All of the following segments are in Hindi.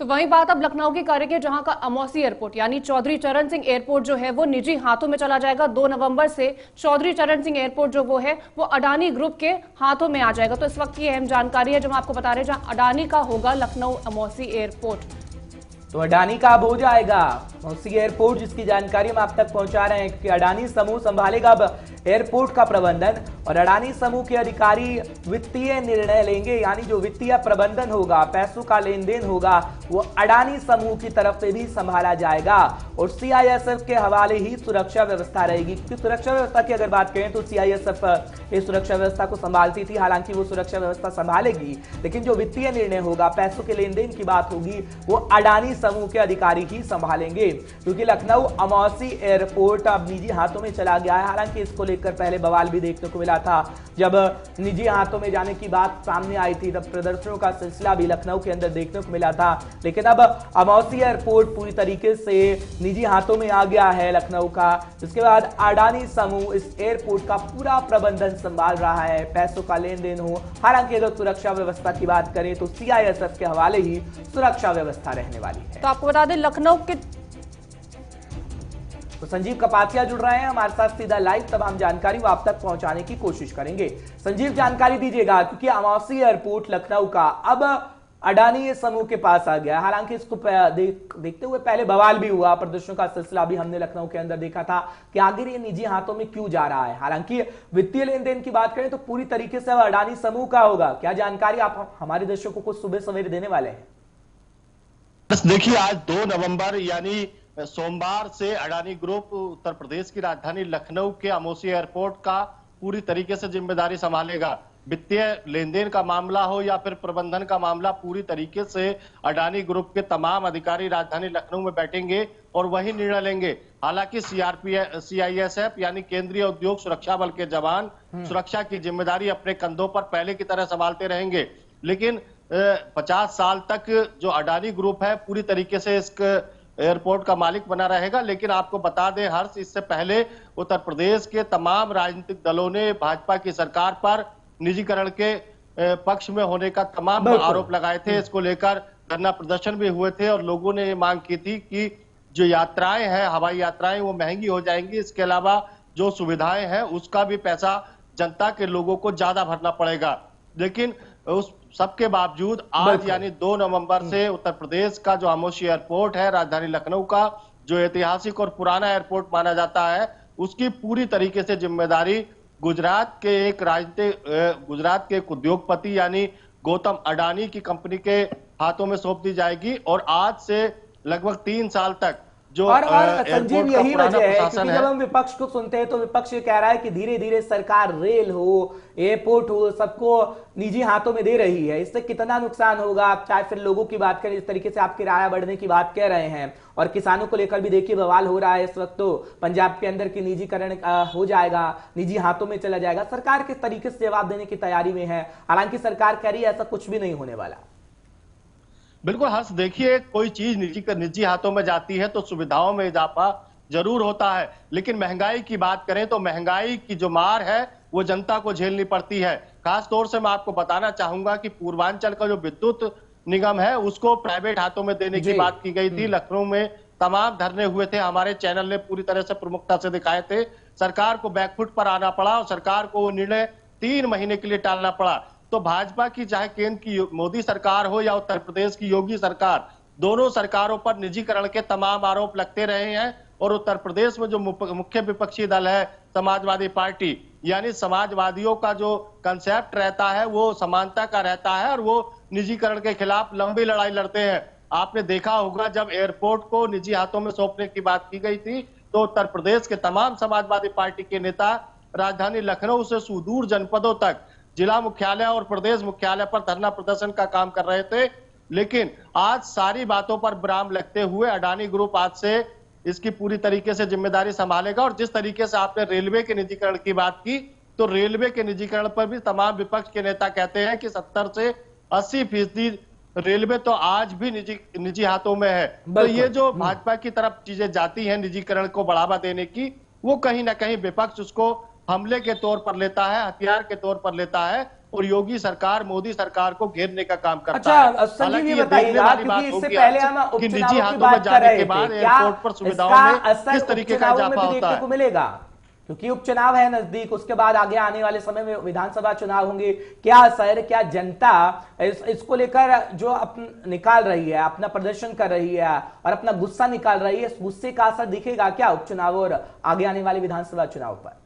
तो वहीं बात अब लखनऊ की करेंगे, जहां का अमौसी एयरपोर्ट यानी चौधरी चरण सिंह एयरपोर्ट जो है वो निजी हाथों में चला जाएगा। 2 नवंबर से चौधरी चरण सिंह एयरपोर्ट जो वो अडानी ग्रुप के हाथों में आ जाएगा। तो इस वक्त की अहम जानकारी है जो हम आपको बता रहे हैं, जहां अडानी का होगा लखनऊ अमौसी एयरपोर्ट। तो अडानी का अब हो जाएगा मौसी एयरपोर्ट, जिसकी जानकारी हम आप तक पहुंचा रहे हैं कि अडानी समूह संभालेगा अब एयरपोर्ट का प्रबंधन। और अडानी समूह के अधिकारी वित्तीय निर्णय लेंगे, यानी जो वित्तीय प्रबंधन होगा, पैसों का लेन देन होगा, वो अडानी समूह की तरफ से भी संभाला जाएगा। और सीआईएसएफ के हवाले ही सुरक्षा व्यवस्था रहेगी, क्योंकि सुरक्षा व्यवस्था की अगर बात करें तो सीआईएसएफ इस सुरक्षा व्यवस्था को संभालती थी। हालांकि वो सुरक्षा व्यवस्था संभालेगी, लेकिन जो वित्तीय निर्णय होगा, पैसों के लेन देन की बात होगी, वो अडानी समूह के अधिकारी ही संभालेंगे। क्योंकि लखनऊ अमौसी एयरपोर्ट अब निजी हाथों में चला गया है। हालांकि इसको लेकर पहले बवाल भी देखने को मिला था, जब निजी हाथों में जाने की बात सामने आई थी, तब प्रदर्शनों का सिलसिला भी लखनऊ के अंदर देखने को मिला था। लेकिन अब अमौसी एयरपोर्ट पूरी तरीके से निजी हाथों में आ गया है लखनऊ का, जिसके बाद अडानी समूह इस एयरपोर्ट का पूरा प्रबंधन संभाल रहा है, पैसों का लेन देन हो। हालांकि अगर सुरक्षा व्यवस्था की बात करें तो सीआईएसएफ के हवाले ही सुरक्षा व्यवस्था रहने वाली है। तो आपको बता दें लखनऊ के तो संजीव कपासिया जुड़ रहे हैं हमारे साथ सीधा लाइव, तब हम जानकारी वो आप तक पहुंचाने की कोशिश करेंगे। संजीव, जानकारी दीजिएगा, क्योंकि अमौसी एयरपोर्ट लखनऊ का अब अडानी समूह के पास आ गया। हालांकि इसको देखते हुए पहले बवाल भी हुआ, प्रदर्शनों का सिलसिला भी हमने लखनऊ के अंदर देखा था कि आखिर ये निजी हाथों में क्यों जा रहा है। हालांकि वित्तीय लेन देन की बात करें तो पूरी तरीके से अडानी समूह का होगा। क्या जानकारी आप हमारे दर्शकों को सुबह सवेरे देने वाले हैं? बस देखिए, आज 2 नवंबर यानी सोमवार से अडानी ग्रुप उत्तर प्रदेश की राजधानी लखनऊ के अमौसी एयरपोर्ट का पूरी तरीके से जिम्मेदारी संभालेगा। वित्तीय लेन देन का मामला हो या फिर प्रबंधन का मामला, पूरी तरीके से अडानी ग्रुप के तमाम अधिकारी राजधानी लखनऊ में बैठेंगे और वही निर्णय लेंगे। हालांकि सीआईएसएफ यानी केंद्रीय उद्योग सुरक्षा बल के जवान सुरक्षा की जिम्मेदारी अपने कंधों पर पहले की तरह संभालते रहेंगे। लेकिन 50 साल तक जो अडानी ग्रुप है पूरी तरीके से इस एयरपोर्ट का मालिक बना रहेगा। लेकिन आपको बता दें हर्ष, इससे पहले उत्तर प्रदेश के तमाम राजनीतिक दलों ने भाजपा की सरकार पर निजीकरण के पक्ष में होने का तमाम आरोप लगाए थे। इसको लेकर धरना प्रदर्शन भी हुए थे और लोगों ने ये मांग की थी कि जो यात्राएं हैं, हवाई यात्राएं, वो महंगी हो जाएंगी। इसके अलावा जो सुविधाएं हैं उसका भी पैसा जनता के लोगों को ज्यादा भरना पड़ेगा। लेकिन उस सबके बावजूद आज यानी 2 नवंबर से उत्तर प्रदेश का जो अमौसी एयरपोर्ट है राजधानी लखनऊ का, जो ऐतिहासिक और पुराना एयरपोर्ट माना जाता है, उसकी पूरी तरीके से जिम्मेदारी गुजरात के एक उद्योगपति यानी गौतम अडानी की कंपनी के हाथों में सौंप दी जाएगी। और आज से लगभग 3 साल तक जो और संजीव, यही वजह है क्योंकि जब हम विपक्ष को सुनते हैं तो विपक्ष ये कह रहा है कि धीरे धीरे सरकार रेल हो, एयरपोर्ट हो, सबको निजी हाथों में दे रही है। इससे कितना नुकसान होगा, चाहे फिर लोगों की बात करें, इस तरीके से आप किराया बढ़ने की बात कह रहे हैं, और किसानों को लेकर भी देखिए बवाल हो रहा है इस वक्त। तो पंजाब के अंदर की निजीकरण हो जाएगा, निजी हाथों में चला जाएगा। सरकार किस तरीके से जवाब देने की तैयारी में है? हालांकि सरकार कह रही है ऐसा कुछ भी नहीं होने वाला। बिल्कुल हर्ष, देखिए, कोई चीज निजी हाथों में जाती है तो सुविधाओं में इजाफा जरूर होता है, लेकिन महंगाई की बात करें तो महंगाई की जो मार है वो जनता को झेलनी पड़ती है। खास तौर से मैं आपको बताना चाहूंगा कि पूर्वांचल का जो विद्युत निगम है उसको प्राइवेट हाथों में देने की बात की गई थी। लखनऊ में तमाम धरने हुए थे, हमारे चैनल ने पूरी तरह से प्रमुखता से दिखाए थे। सरकार को बैकफुट पर आना पड़ा और सरकार को वो निर्णय 3 महीने के लिए टालना पड़ा। तो भाजपा की चाहे केंद्र की मोदी सरकार हो या उत्तर प्रदेश की योगी सरकार, दोनों सरकारों पर निजीकरण के तमाम आरोप लगते रहे हैं। और उत्तर प्रदेश में जो मुख्य विपक्षी दल है समाजवादी पार्टी, यानी समाजवादियों का जो कंसेप्ट रहता है वो समानता का रहता है और वो निजीकरण के खिलाफ लंबी लड़ाई लड़ते हैं। आपने देखा होगा जब एयरपोर्ट को निजी हाथों में सौंपने की बात की गई थी तो उत्तर प्रदेश के तमाम समाजवादी पार्टी के नेता राजधानी लखनऊ से सुदूर जनपदों तक जिला मुख्यालय और प्रदेश मुख्यालय पर धरना प्रदर्शन का काम कर रहे थे। लेकिन आज सारी बातों पर विराम लगते हुए अडानी ग्रुप आज से इसकी पूरी तरीके से जिम्मेदारी संभालेगा। और जिस तरीके से आपने रेलवे के निजीकरण की बात की, तो रेलवे के निजीकरण पर भी तमाम विपक्ष के नेता कहते हैं कि 70 से 80% रेलवे तो आज भी निजी हाथों में है। तो ये जो भाजपा की तरफ चीजें जाती हैं निजीकरण को बढ़ावा देने की, वो कहीं ना कहीं विपक्ष उसको हमले के तौर पर लेता है, हथियार के तौर पर लेता है। और योगी सरकार, मोदी सरकार को घेरने का काम करता अच्छा, है। संजीव हालांकि ये ये बताइएगा, देखने वाली क्योंकि बात इससे होगी पहले आज हम कि निजी उपचुनावों की हाथों में बात कर जाने रहे के थे, बाद क्या एयरपोर्ट पर सुविधाओं इसका में असर किस तरीके का उपचुनावों में इजाफा भी होता देखने है। को मिलेगा? क्योंकि उपचुनाव है नजदीक, उसके बाद आगे आने वाले समय में विधानसभा चुनाव होंगे। क्या असर, क्या जनता इसको लेकर जो निकाल रही है, अपना प्रदर्शन कर रही है और अपना गुस्सा निकाल रही है, इस गुस्से का असर दिखेगा क्या उपचुनाव और आगे आने वाले विधानसभा चुनाव पर?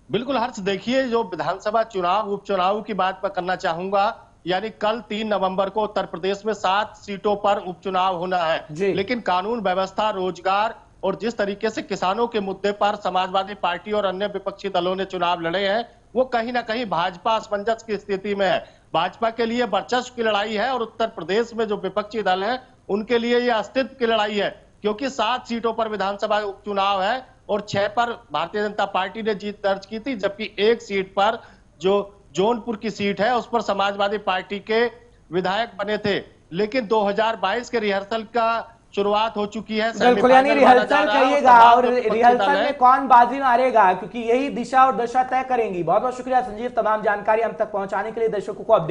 बिल्कुल हर्ष, देखिए जो विधानसभा चुनाव, उपचुनाव की बात मैं करना चाहूंगा। यानी कल 3 नवंबर को उत्तर प्रदेश में 7 सीटों पर उपचुनाव होना जी। है, लेकिन कानून व्यवस्था, रोजगार और जिस तरीके से किसानों के मुद्दे पर समाजवादी पार्टी और अन्य विपक्षी दलों ने चुनाव लड़े हैं, वो कहीं ना कहीं भाजपा असमंजस की स्थिति में है। भाजपा के लिए वर्चस्व की लड़ाई है और उत्तर प्रदेश में जो विपक्षी दल है उनके लिए ये अस्तित्व की लड़ाई है, क्योंकि 7 सीटों पर विधानसभा उपचुनाव है और 6 पर भारतीय जनता पार्टी ने जीत दर्ज की थी, जबकि एक सीट पर जो जौनपुर की सीट है उस पर समाजवादी पार्टी के विधायक बने थे। लेकिन 2022 के रिहर्सल का शुरुआत हो चुकी है, बिल्कुल, यानी सेमीफाइनल माना जा रिहर्सल रहा है कहिएगा तमाम और जो विपक्षी रिहर्सल दल में हैं, कौन बाजी मारेगा, क्योंकि यही दिशा और दशा तय करेंगी। बहुत बहुत शुक्रिया संजीव, तमाम जानकारी हम तक पहुंचाने के लिए। दर्शकों को अपडेट